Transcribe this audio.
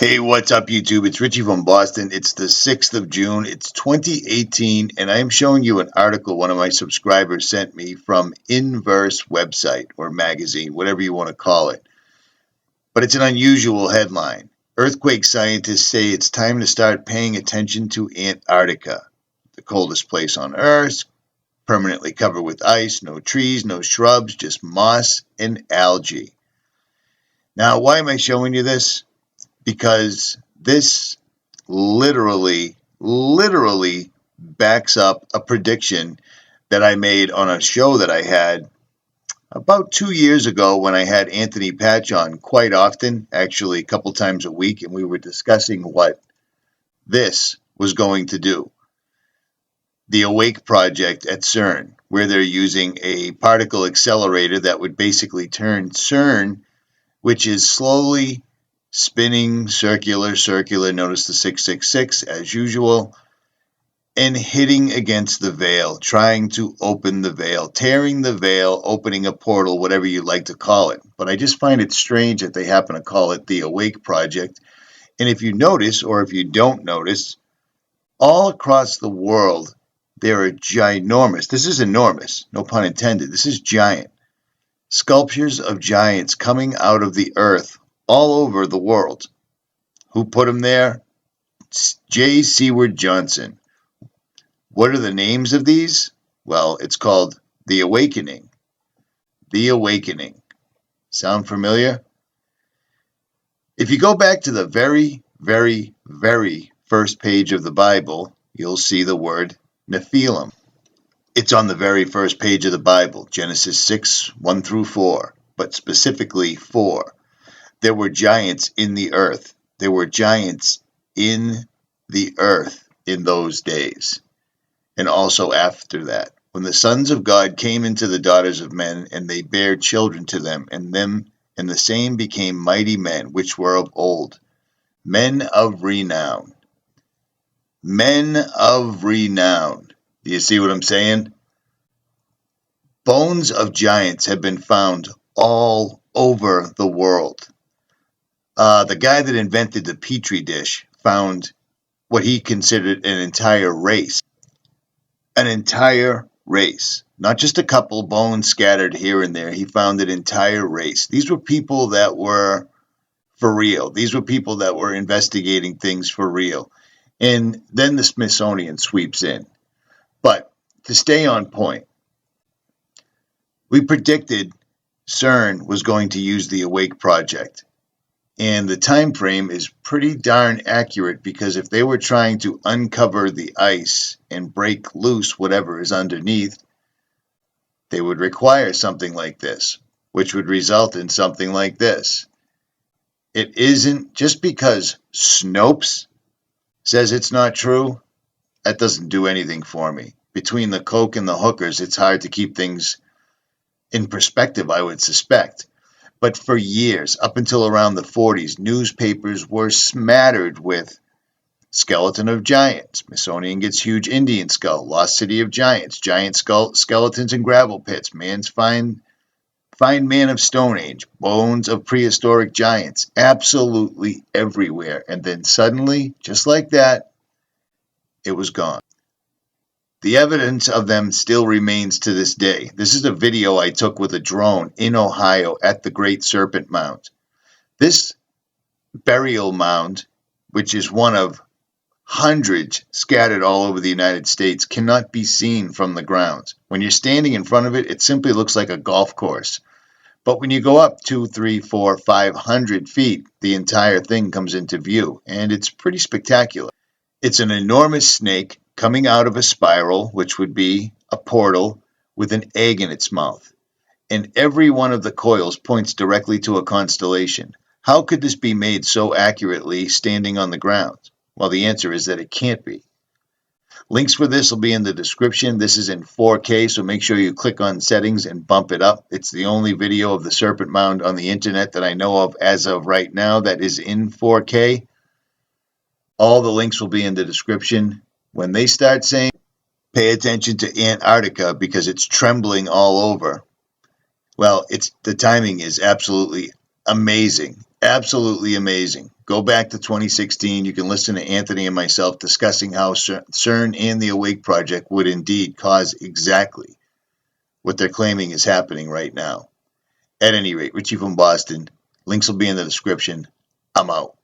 Hey, what's up, YouTube? It's Richie from Boston. It's the 6th of June. It's 2018, and I am showing you an article one of my subscribers sent me from Inverse website or magazine, whatever you want to call it. But it's an unusual headline. Earthquake scientists say it's time to start paying attention to Antarctica, the coldest place on Earth, permanently covered with ice, no trees, no shrubs, just moss and algae. Now, why am I showing you this? Because this literally backs up a prediction that I made on a show that I had about 2 years ago when I had 𝗏𝗵𝗿𝗲 on quite often, actually a couple times a week, and we were discussing what this was going to do. The 𝗏𝗵𝗿𝗲 project at Cern, where they're using a particle accelerator that would basically turn Cern, which is slowly spinning, circular, notice the 666 as usual, and hitting against the veil, trying to open the veil, tearing the veil, opening a portal, whatever you like to call it. But I just find it strange that they happen to call it the 𝗏𝗏𝗿𝗲 project. And if you notice, or if you don't notice, all across the world, there are ginormous, this is enormous, no pun intended, this is giant, sculptures of giants coming out of the earth all over the world. Who put them there? 𝗏𝗂𝗏 Johnson. What are the names of these? Well, it's called The Awakening. The Awakening. Sound familiar? If you go back to the very first page of the Bible, you'll see the word Nephilim. It's on the very first page of the Bible, Genesis 6, 1 through 4, but specifically 4. There were giants in the earth. There were giants in the earth in those days, and also after that. When the sons of God came into the daughters of men, and they bare children to them, and the same became mighty men, which were of old, men of renown. Men of renown. Do you see what I'm saying? Bones of giants have been found all over the world. The guy that invented the Petri dish found what he considered an entire race. An entire race. Not just a couple bones scattered here and there. He found an entire race. These were people that were for real. These were people that were investigating things for real. And then the Smithsonian sweeps in. But to stay on point, we predicted Cern was going to use the 𝗏𝗏𝗿𝗏 project. And the time frame is pretty darn accurate, because if they were trying to uncover the ice and break loose whatever is underneath, they would require something like this, which would result in something like this. It isn't just because Snopes says it's not true, that doesn't do anything for me. Between the coke and the hookers, it's hard to keep things in perspective, I would suspect. But for years, up until around the 40s, newspapers were smattered with skeleton of giant. Smithsonian gets huge Indian skull. Lost city of giants. Giant skeletons in gravel pits. Man's find man of Stone Age. Bones of prehistoric giants. Absolutely everywhere. And then suddenly, just like that, it was gone. The evidence of them still remains to this day. This is a video I took with a drone in Ohio at the Great Serpent Mound. This burial mound, which is one of hundreds scattered all over the United States, cannot be seen from the ground. When you're standing in front of it, it simply looks like a golf course. But when you go up 2, 3, 4, 500 feet, the entire thing comes into view, and it's pretty spectacular. It's an enormous snake coming out of a spiral, which would be a portal, with an egg in its mouth. And every one of the coils points directly to a constellation. How could this be made so accurately standing on the ground? Well, the answer is that it can't be. Links for this will be in the description. This is in 4K, so make sure you click on settings and bump it up. It's the only video of the Serpent Mound on the internet that I know of as of right now that is in 4K. All the links will be in the description. When they start saying, pay attention to Antarctica because it's trembling all over, well, the timing is absolutely amazing. Absolutely amazing. Go back to 2016. You can listen to Anthony and myself discussing how CERN and the Awake Project would indeed cause exactly what they're claiming is happening right now. At any rate, Richie from Boston. Links will be in the description. I'm out.